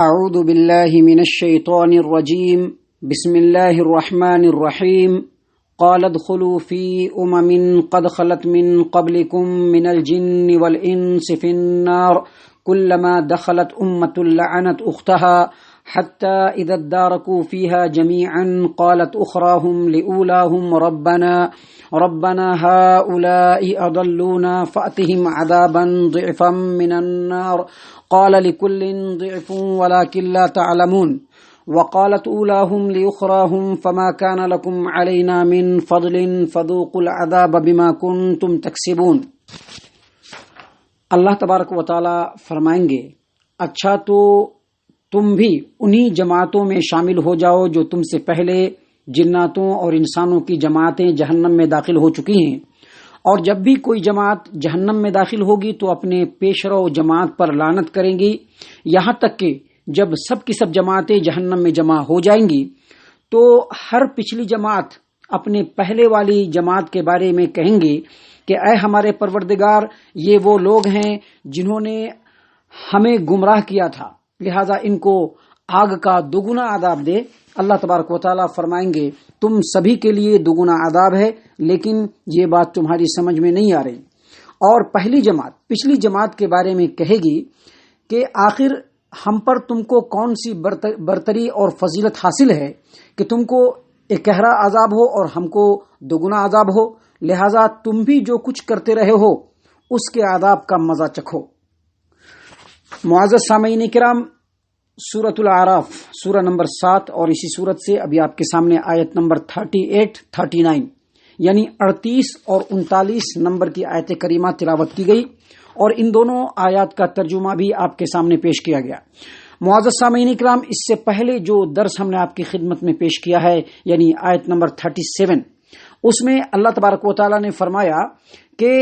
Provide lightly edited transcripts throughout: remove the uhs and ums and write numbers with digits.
أعوذ بالله من الشيطان الرجيم بسم الله الرحمن الرحيم قال ادخلوا في قد خلت من قبلكم من الجن والإنس في النار كلما دخلت لعنت أختها حتى إذا اداركوا فيها جميعا قالت أخراهم لأولاهم ربنا هؤلاء أضلونا فأتهم عذابا ضعفا من النار قال لكل ضعف ولكن لا تعلمون وقالت أولاهم لأخراهم فما كان لكم علينا من فضل فذوقوا العذاب بما كنتم تكسبون۔ اللہ تبارک و تعالی فرمائیں گے، اچھا تو تم بھی انہی جماعتوں میں شامل ہو جاؤ جو تم سے پہلے جناتوں اور انسانوں کی جماعتیں جہنم میں داخل ہو چکی ہیں، اور جب بھی کوئی جماعت جہنم میں داخل ہوگی تو اپنے پیشرو جماعت پر لعنت کریں گی، یہاں تک کہ جب سب کی سب جماعتیں جہنم میں جمع ہو جائیں گی تو ہر پچھلی جماعت اپنے پہلے والی جماعت کے بارے میں کہیں گے کہ اے ہمارے پروردگار، یہ وہ لوگ ہیں جنہوں نے ہمیں گمراہ کیا تھا، لہذا ان کو آگ کا دوگنا عذاب دے۔ اللہ تبارک و تعالیٰ فرمائیں گے تم سبھی کے لیے دوگنا عذاب ہے، لیکن یہ بات تمہاری سمجھ میں نہیں آ رہی۔ اور پہلی جماعت پچھلی جماعت کے بارے میں کہے گی کہ آخر ہم پر تم کو کون سی برتری اور فضیلت حاصل ہے کہ تم کو اکہرا عذاب ہو اور ہم کو دوگنا عذاب ہو، لہذا تم بھی جو کچھ کرتے رہے ہو اس کے عذاب کا مزہ چکھو۔ معزز سامعین کرام، سورۃ الاعراف سورہ نمبر 7 اور اسی سورت سے ابھی آپ کے سامنے آیت نمبر 38 39 یعنی 38 اور 39 نمبر کی آیت کریمہ تلاوت کی گئی، اور ان دونوں آیات کا ترجمہ بھی آپ کے سامنے پیش کیا گیا۔ معزز سامعین کرام، اس سے پہلے جو درس ہم نے آپ کی خدمت میں پیش کیا ہے یعنی آیت نمبر 37، اس میں اللہ تبارک و تعالیٰ نے فرمایا کہ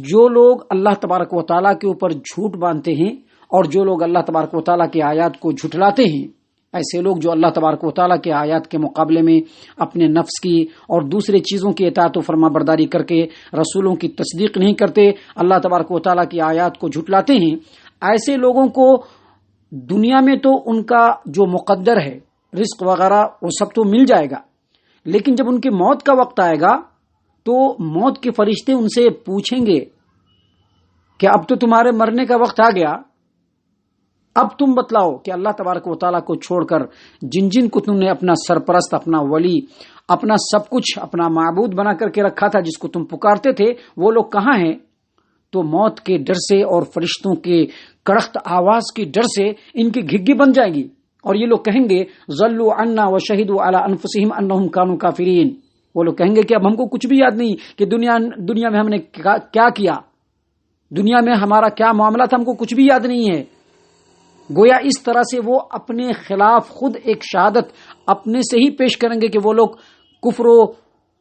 جو لوگ اللہ تبارک و تعالیٰ کے اوپر جھوٹ باندھتے ہیں اور جو لوگ اللہ تبارک و تعالیٰ کی آیات کو جھٹلاتے ہیں، ایسے لوگ جو اللہ تبارک و تعالیٰ کے آیات کے مقابلے میں اپنے نفس کی اور دوسرے چیزوں کی اطاعت و فرما برداری کر کے رسولوں کی تصدیق نہیں کرتے، اللہ تبارک و تعالیٰ کی آیات کو جھٹلاتے ہیں، ایسے لوگوں کو دنیا میں تو ان کا جو مقدر ہے رزق وغیرہ وہ سب تو مل جائے گا، لیکن جب ان کی موت کا وقت آئے گا تو موت کے فرشتے ان سے پوچھیں گے کہ اب تو تمہارے مرنے کا وقت آ گیا، اب تم بتلاؤ کہ اللہ تبارک و تعالیٰ کو چھوڑ کر جن جن کو تم نے اپنا سرپرست، اپنا ولی، اپنا سب کچھ، اپنا معبود بنا کر کے رکھا تھا، جس کو تم پکارتے تھے، وہ لوگ کہاں ہیں؟ تو موت کے ڈر سے اور فرشتوں کے کڑخت آواز کے ڈر سے ان کی گھگی بن جائے گی، اور یہ لوگ کہیں گے ضلوا عنا وشہدوا علی انفسہم انہم کانوا کافرین۔ وہ لوگ کہیں گے کہ اب ہم کو کچھ بھی یاد نہیں کہ دنیا میں ہم نے کیا، دنیا میں ہمارا کیا معاملہ تھا، ہم کو کچھ بھی یاد نہیں ہے۔ گویا اس طرح سے وہ اپنے خلاف خود ایک شہادت اپنے سے ہی پیش کریں گے کہ وہ لوگ کفر و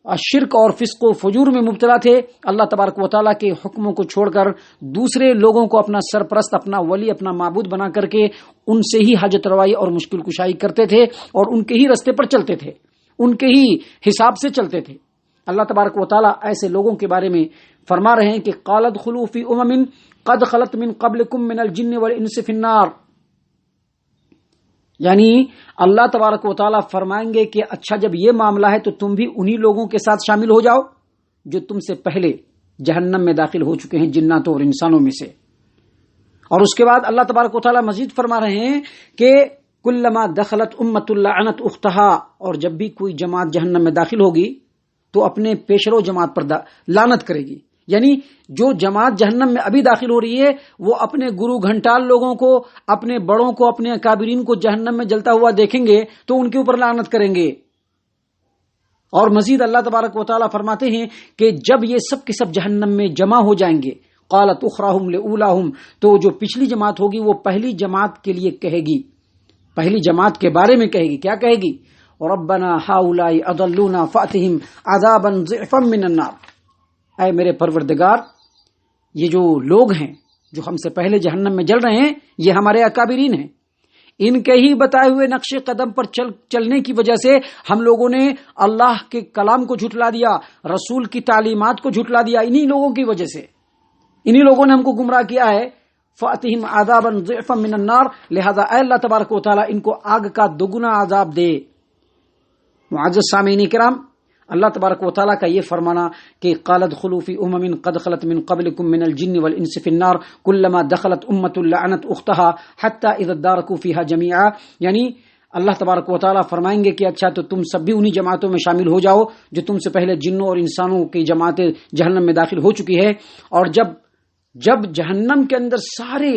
شرک اور فسق و فجور میں مبتلا تھے، اللہ تبارک و تعالیٰ کے حکموں کو چھوڑ کر دوسرے لوگوں کو اپنا سرپرست، اپنا ولی، اپنا معبود بنا کر کے ان سے ہی حاجت روائی اور مشکل کشائی کرتے تھے اور ان کے ہی رستے پر چلتے تھے، ان کے ہی حساب سے چلتے تھے۔ اللہ تبارک و تعالیٰ ایسے لوگوں کے بارے میں فرما رہے ہیں کہ قال ادخلوا فی امم قد خلت من قبلکم من الجن والانس فی النار، یعنی اللہ تبارک و تعالیٰ فرمائیں گے کہ اچھا جب یہ معاملہ ہے تو تم بھی انہی لوگوں کے ساتھ شامل ہو جاؤ جو تم سے پہلے جہنم میں داخل ہو چکے ہیں، جناتوں اور انسانوں میں سے۔ اور اس کے بعد اللہ تبارک و تعالیٰ مزید فرما رہے ہیں کہ کلما دخلت لعنت اختہا، اور جب بھی کوئی جماعت جہنم میں داخل ہوگی تو اپنے پیشرو جماعت پر لعنت کرے گی، یعنی جو جماعت جہنم میں ابھی داخل ہو رہی ہے وہ اپنے گرو گھنٹال لوگوں کو، اپنے بڑوں کو، اپنے اکابرین کو جہنم میں جلتا ہوا دیکھیں گے تو ان کے اوپر لعنت کریں گے۔ اور مزید اللہ تبارک و تعالیٰ فرماتے ہیں کہ جب یہ سب کے سب جہنم میں جمع ہو جائیں گے قالت اخراہم لاولاہم، تو جو پچھلی جماعت ہوگی وہ پہلی جماعت کے لیے کہے گی، پہلی جماعت کے بارے میں کہے گی، کیا کہے گی؟ ربنا ہؤلاء اضلونا فاتہم عذابا ضعفا من النار، اے میرے پروردگار، یہ جو لوگ ہیں جو ہم سے پہلے جہنم میں جل رہے ہیں یہ ہمارے اکابرین ہیں، ان کے ہی بتائے ہوئے نقش قدم پر چلنے کی وجہ سے ہم لوگوں نے اللہ کے کلام کو جھٹلا دیا، رسول کی تعلیمات کو جھٹلا دیا، انہی لوگوں کی وجہ سے، انہی لوگوں نے ہم کو گمراہ کیا ہے، فَأَتِهِمْ عَذَابًا ضِعْفًا مِّنَ النَّارِ، لہذا اے اللہ تبارک و تعالیٰ ان کو آگ کا دگنا عذاب دے۔ معزز سامعین کرام، اللہ تبارک و تعالیٰ کا یہ فرمانا کہ قالت خلوفی امم قد خلت من قبلکم من الجن والانس فی النار کلما دخلت امت لعنت اختها حتی اذا ادارکوا فیها جمیعا، یعنی اللہ تبارک و تعالیٰ فرمائیں گے کہ اچھا تو تم سب بھی انہی جماعتوں میں شامل ہو جاؤ جو تم سے پہلے جنوں اور انسانوں کی جماعتیں جہنم میں داخل ہو چکی ہے، اور جب جہنم کے اندر سارے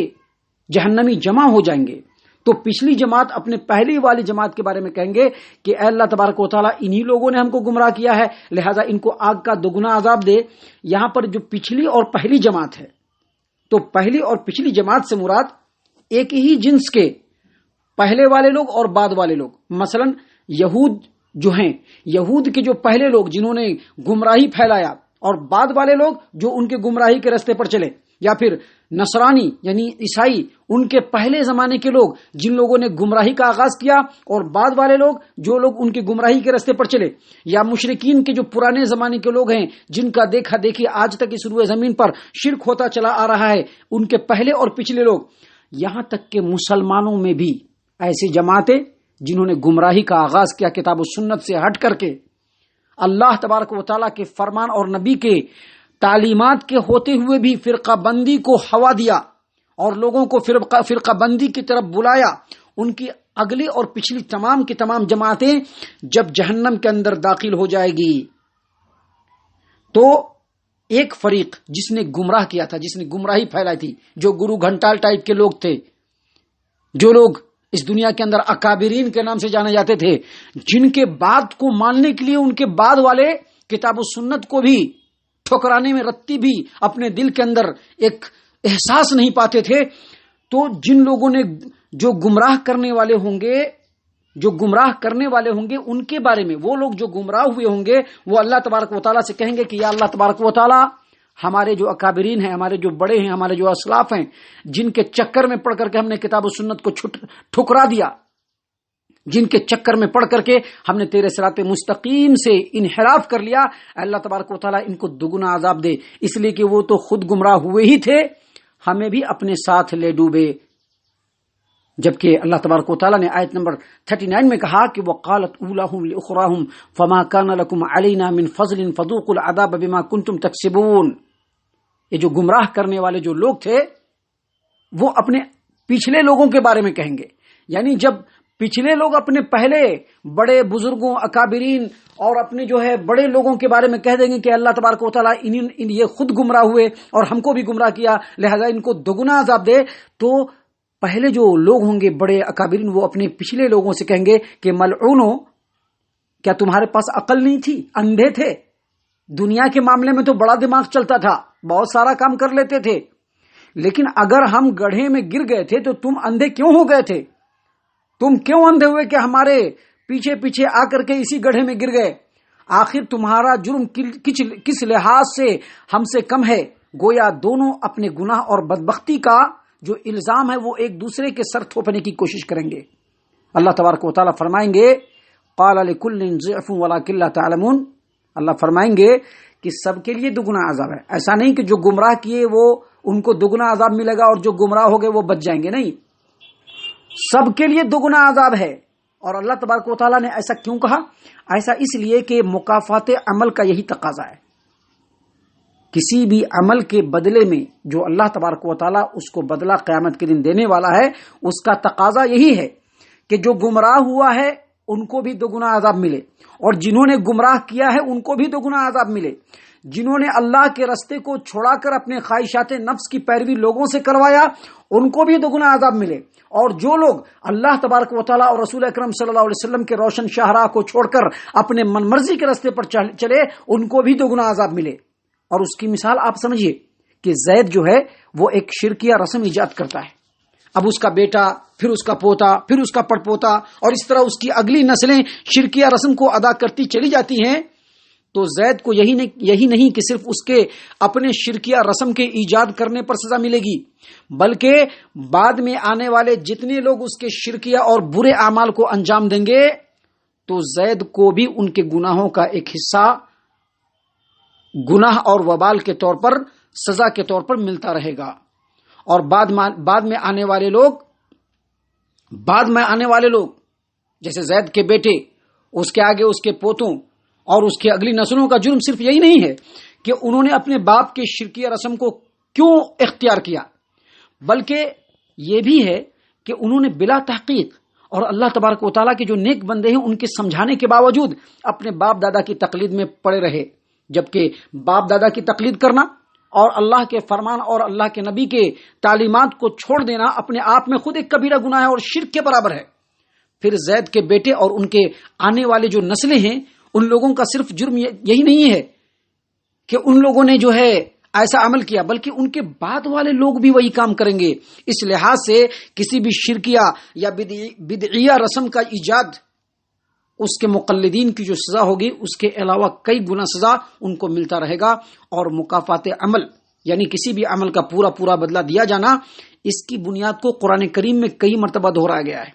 جہنمی جمع ہو جائیں گے تو پچھلی جماعت اپنے پہلی والی جماعت کے بارے میں کہیں گے کہ اے اللہ تبارک و تعالیٰ انہی لوگوں نے ہم کو گمراہ کیا ہے، لہذا ان کو آگ کا دگنا عذاب دے۔ یہاں پر جو پچھلی اور پہلی جماعت ہے، تو پہلی اور پچھلی جماعت سے مراد ایک ہی جنس کے پہلے والے لوگ اور بعد والے لوگ، مثلا یہود جو ہیں، یہود کے جو پہلے لوگ جنہوں نے گمراہی پھیلایا، اور بعد والے لوگ جو ان کے گمراہی کے راستے پر چلے، یا پھر نصرانی یعنی عیسائی، ان کے پہلے زمانے کے لوگ جن لوگوں نے گمراہی کا آغاز کیا، اور بعد والے لوگ جو لوگ ان کی گمراہی کے راستے پر چلے، یا مشرکین کے جو پرانے زمانے کے لوگ ہیں جن کا دیکھا دیکھی آج تک اس روئے زمین پر شرک ہوتا چلا آ رہا ہے، ان کے پہلے اور پچھلے لوگ، یہاں تک کہ مسلمانوں میں بھی ایسی جماعتیں جنہوں نے گمراہی کا آغاز کیا کتاب و سنت سے ہٹ کر کے، اللہ تبارک و تعالیٰ کے فرمان اور نبی کے تعلیمات کے ہوتے ہوئے بھی فرقہ بندی کو ہوا دیا اور لوگوں کو فرقہ بندی کی طرف بلایا، ان کی اگلی اور پچھلی تمام کی تمام جماعتیں جب جہنم کے اندر داخل ہو جائے گی تو ایک فریق جس نے گمراہ کیا تھا، جس نے گمراہی پھیلائی تھی، جو گرو گھنٹال ٹائپ کے لوگ تھے، جو لوگ اس دنیا کے اندر اکابرین کے نام سے جانے جاتے تھے، جن کے بات کو ماننے کے لیے ان کے بعد والے کتاب و سنت کو بھی ٹھکرانے میں رتی بھی اپنے دل کے اندر ایک احساس نہیں پاتے تھے، تو جن لوگوں نے جو گمراہ کرنے والے ہوں گے ان کے بارے میں، وہ لوگ جو گمراہ ہوئے ہوں گے وہ اللہ تبارک و تعالیٰ سے کہیں گے کہ یا اللہ تبارک و تعالیٰ، ہمارے جو اکابرین ہیں، ہمارے جو بڑے ہیں، ہمارے جو اسلاف ہیں، جن کے چکر میں پڑھ کر کے ہم نے کتاب و سنت کو ٹھکرا دیا، جن کے چکر میں پڑھ کر کے ہم نے تیرے صراط مستقیم سے انحراف کر لیا، اللہ تبارک و تعالیٰ ان کو دگنا عذاب دے، اس لیے کہ وہ تو خود گمراہ ہوئے ہی تھے، ہمیں بھی اپنے ساتھ لے ڈوبے۔ جبکہ اللہ تبارک و تعالیٰ نے آیت نمبر 39 میں کہا کہ وَقَالَتْ أُولَاهُمْ لِأُخْرَاهُمْ فَمَا كَانَ لَكُمْ عَلَيْنَا مِنْ فَضْلٍ فَذُوقُوا الْعَذَابَ بِمَا كُنْتُمْ تَكْسِبُونَ۔ یہ جو گمراہ کرنے والے جو لوگ تھے وہ اپنے پچھلے لوگوں کے بارے میں کہیں گے، یعنی جب پچھلے لوگ اپنے پہلے بڑے بزرگوں، اکابرین اور اپنے جو ہے بڑے لوگوں کے بارے میں کہہ دیں گے کہ اللہ تبارک و تعالیٰ یہ خود گمراہ ہوئے اور ہم کو بھی گمراہ کیا، لہذا ان کو دگنا عذاب دے، تو پہلے جو لوگ ہوں گے بڑے اکابرین وہ اپنے پچھلے لوگوں سے کہیں گے کہ ملعونو، کیا تمہارے پاس عقل نہیں تھی؟ اندھے تھے؟ دنیا کے معاملے میں تو بڑا دماغ چلتا تھا، بہت سارا کام کر لیتے تھے، لیکن اگر ہم گڑھے میں گر گئے تھے تو تم اندھے کیوں ہو گئے تھے؟ تم کیوں اندھے ہوئے کہ ہمارے پیچھے پیچھے آ کر کے اسی گڑھے میں گر گئے؟ آخر تمہارا جرم کس لحاظ سے ہم سے کم ہے؟ گویا دونوں اپنے گناہ اور بدبختی کا جو الزام ہے وہ ایک دوسرے کے سر تھوپنے کی کوشش کریں گے۔ اللہ تبارک و تعالیٰ فرمائیں گے قال لکل ضعف ولکن لا تعلمون، اللہ فرمائیں گے کہ سب کے لیے دگنا عذاب ہے، ایسا نہیں کہ جو گمراہ کیے وہ ان کو دگنا عذاب ملے گا اور جو گمراہ ہو گئے وہ بچ جائیں گے، نہیں، سب کے لیے دگنا عذاب ہے۔ اور اللہ تبارک و تعالیٰ نے ایسا کیوں کہا؟ ایسا اس لیے کہ مکافات عمل کا یہی تقاضا ہے، کسی بھی عمل کے بدلے میں جو اللہ تبارک و تعالیٰ اس کو بدلہ قیامت کے دن دینے والا ہے، اس کا تقاضا یہی ہے کہ جو گمراہ ہوا ہے ان کو بھی دگنا عذاب ملے، اور جنہوں نے گمراہ کیا ہے ان کو بھی دگنا عذاب ملے، جنہوں نے اللہ کے رستے کو چھوڑا کر اپنے خواہشات نفس کی پیروی لوگوں سے کروایا ان کو بھی دگنا عذاب ملے، اور جو لوگ اللہ تبارک و تعالیٰ اور رسول اکرم صلی اللہ علیہ وسلم کے روشن شاہراہ کو چھوڑ کر اپنے من مرضی کے رستے پر چلے ان کو بھی دگنا عذاب ملے۔ اور اس کی مثال آپ سمجھیے کہ زید جو ہے وہ ایک شرکیہ رسم ایجاد کرتا ہے، اب اس کا بیٹا، پھر اس کا پوتا، پھر اس کا پڑ پوتا، اور اس طرح اس کی اگلی نسلیں شرکیہ رسم کو ادا کرتی چلی جاتی ہیں، تو زید کو یہی نہیں کہ صرف اس کے اپنے شرکیہ رسم کے ایجاد کرنے پر سزا ملے گی، بلکہ بعد میں آنے والے جتنے لوگ اس کے شرکیہ اور برے اعمال کو انجام دیں گے تو زید کو بھی ان کے گناہوں کا ایک حصہ گناہ اور وبال کے طور پر، سزا کے طور پر ملتا رہے گا۔ اور بعد میں آنے والے لوگ جیسے زید کے بیٹے، اس کے آگے اس کے پوتوں اور اس کے اگلی نسلوں کا جرم صرف یہی نہیں ہے کہ انہوں نے اپنے باپ کے شرکیہ رسم کو کیوں اختیار کیا، بلکہ یہ بھی ہے کہ انہوں نے بلا تحقیق اور اللہ تبارک و تعالیٰ کے جو نیک بندے ہیں ان کے سمجھانے کے باوجود اپنے باپ دادا کی تقلید میں پڑے رہے، جبکہ باپ دادا کی تقلید کرنا اور اللہ کے فرمان اور اللہ کے نبی کے تعلیمات کو چھوڑ دینا اپنے آپ میں خود ایک کبیرہ گناہ ہے اور شرک کے برابر ہے۔ پھر زید کے بیٹے اور ان کے آنے والے جو نسلیں ہیں ان لوگوں کا صرف جرم یہی نہیں ہے کہ ان لوگوں نے جو ہے ایسا عمل کیا، بلکہ ان کے بعد والے لوگ بھی وہی کام کریں گے۔ اس لحاظ سے کسی بھی شرکیہ یا بدعیہ رسم کا ایجاد، اس کے مقلدین کی جو سزا ہوگی اس کے علاوہ کئی گنا سزا ان کو ملتا رہے گا، اور مکافات عمل یعنی کسی بھی عمل کا پورا بدلہ دیا جانا، اس کی بنیاد کو قرآن کریم میں کئی مرتبہ دہرایا گیا ہے۔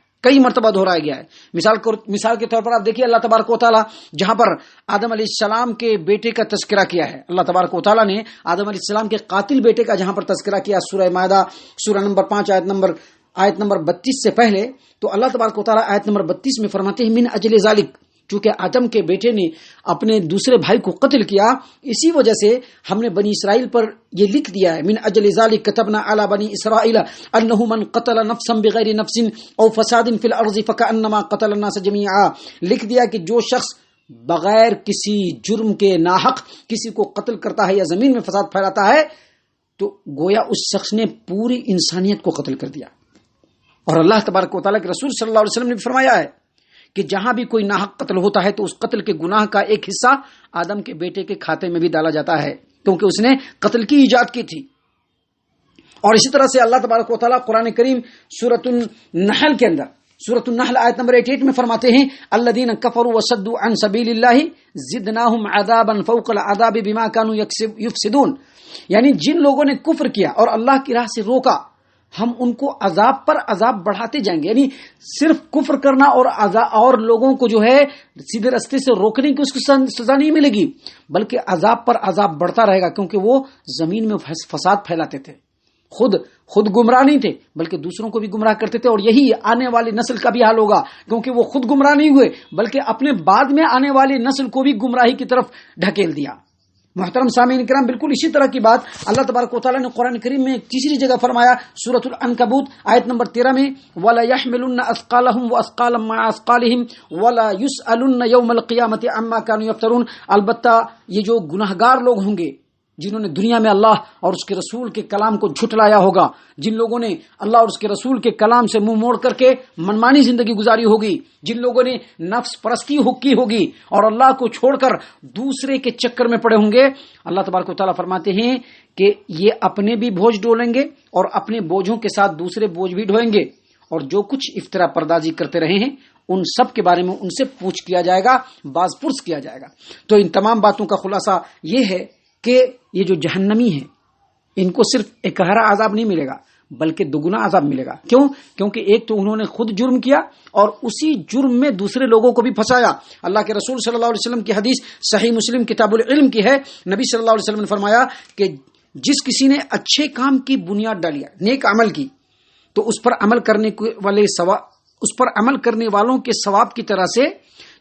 مثال کے طور پر آپ دیکھیے، اللہ تبارک و تعالیٰ جہاں پر آدم علیہ السلام کے بیٹے کا تذکرہ کیا ہے، اللہ تبارک و تعالیٰ نے آدم علیہ السلام کے قاتل بیٹے کا جہاں پر تذکرہ کیا سورہ مائدہ سورہ نمبر 5 آیت نمبر 32 سے پہلے، تو اللہ تبارک و تعالیٰ آیت نمبر 32 میں فرماتے ہیں من اجل ذالک، چونکہ آدم کے بیٹے نے اپنے دوسرے بھائی کو قتل کیا، اسی وجہ سے ہم نے بنی اسرائیل پر یہ لکھ دیا ہے من اجل ذالک کتبنا علی بنی اسرائیل انہ من قتل نفسا بغیر نفس او فساد فی الارض فکأنما قتل الناس جميعا، لکھ دیا کہ جو شخص بغیر کسی جرم کے ناحق کسی کو قتل کرتا ہے یا زمین میں فساد پھیلاتا ہے تو گویا اس شخص نے پوری انسانیت کو قتل کر دیا۔ اور اللہ تبارک و تعالیٰ کے رسول صلی اللہ علیہ وسلم نے بھی فرمایا ہے کہ جہاں بھی کوئی ناحق قتل ہوتا ہے تو اس قتل کے گناہ کا ایک حصہ آدم کے بیٹے کے کھاتے میں بھی ڈالا جاتا ہے، کیونکہ اس نے قتل کی ایجاد کی تھی۔ اور اسی طرح سے اللہ تبارک و تعالیٰ قرآن کریم سورۃ النحل کے اندر، سورۃ النحل آیت نمبر 88 میں فرماتے ہیں الذین کفروا وصدوا عن سبیل اللہ زدناہم عذابا فوق العذاب بما كانوا یفسدون، یعنی جن لوگوں نے کفر کیا اور اللہ کی راہ سے روکا ہم ان کو عذاب پر عذاب بڑھاتے جائیں گے، یعنی صرف کفر کرنا اور لوگوں کو جو ہے سیدھے راستے سے روکنے کی اس کی سزا نہیں ملے گی، بلکہ عذاب پر عذاب بڑھتا رہے گا، کیونکہ وہ زمین میں فساد پھیلاتے تھے، خود گمراہ نہیں تھے بلکہ دوسروں کو بھی گمراہ کرتے تھے، اور یہی آنے والی نسل کا بھی حال ہوگا، کیونکہ وہ خود گمراہ نہیں ہوئے بلکہ اپنے بعد میں آنے والی نسل کو بھی گمراہی کی طرف ڈھکیل دیا۔ محترم سامعین کرام، بالکل اسی طرح کی بات اللہ تبارک و تعالیٰ نے قرآن کریم میں ایک تیسری جگہ فرمایا سورۃ العنکبوت آیت نمبر 13 میں وَلَا يَحْمِلُنَّ أَثْقَالَهُمْ وَأَثْقَالًا مَعَ أَثْقَالِهِمْ وَلَا يُسْأَلُنَّ يَوْمَ الْقِيَامَةِ عَمَّا كَانُوا يَفْتَرُونَ، البتہ یہ جو گناہگار لوگ ہوں گے جنہوں نے دنیا میں اللہ اور اس کے رسول کے کلام کو جھٹلایا ہوگا، جن لوگوں نے اللہ اور اس کے رسول کے کلام سے منہ موڑ کر کے منمانی زندگی گزاری ہوگی، جن لوگوں نے نفس پرستی کی ہوگی اور اللہ کو چھوڑ کر دوسرے کے چکر میں پڑے ہوں گے، اللہ تبارک و تعالیٰ فرماتے ہیں کہ یہ اپنے بھی بوجھ ڈولیں گے اور اپنے بوجھوں کے ساتھ دوسرے بوجھ بھی ڈھوئیں گے، اور جو کچھ افطرا پردازی کرتے رہے ہیں ان سب کے بارے میں ان سے پوچھ کیا جائے گا، باز پرس کیا جائے گا۔ تو ان تمام باتوں کا خلاصہ یہ ہے کہ یہ جو جہنمی ہیں ان کو صرف اکہرا عذاب نہیں ملے گا بلکہ دگنا عذاب ملے گا۔ کیوں؟ کیونکہ ایک تو انہوں نے خود جرم کیا اور اسی جرم میں دوسرے لوگوں کو بھی پھنسایا۔ اللہ کے رسول صلی اللہ علیہ وسلم کی حدیث صحیح مسلم کتاب العلم کی ہے، نبی صلی اللہ علیہ وسلم نے فرمایا کہ جس کسی نے اچھے کام کی بنیاد ڈالی، نیک عمل کی، تو اس پر عمل کرنے والوں کے ثواب کی طرح سے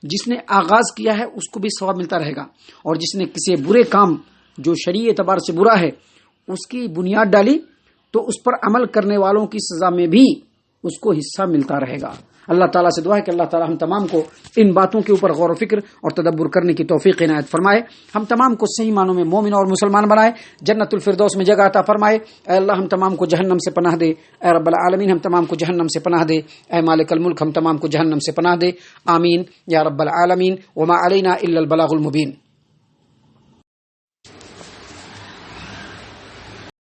جس نے آغاز کیا ہے اس کو بھی ثواب ملتا رہے گا، اور جس نے کسی برے کام جو شرعی اعتبار سے برا ہے اس کی بنیاد ڈالی تو اس پر عمل کرنے والوں کی سزا میں بھی اس کو حصہ ملتا رہے گا۔ اللہ تعالیٰ سے دعا ہے کہ اللہ تعالیٰ ہم تمام کو ان باتوں کے اوپر غور و فکر اور تدبر کرنے کی توفیق عنایت فرمائے، ہم تمام کو صحیح معنوں میں مومن اور مسلمان بنائے، جنت الفردوس میں جگہ عطا فرمائے۔ اے اللہ ہم تمام کو جہنم سے پناہ دے، اے رب العالمین ہم تمام کو جہنم سے پناہ دے، اے مالک الملک ہم تمام کو جہنم سے پناہ دے، آمین یا رب العالمین۔ وما علینا الا البلاغ المبین۔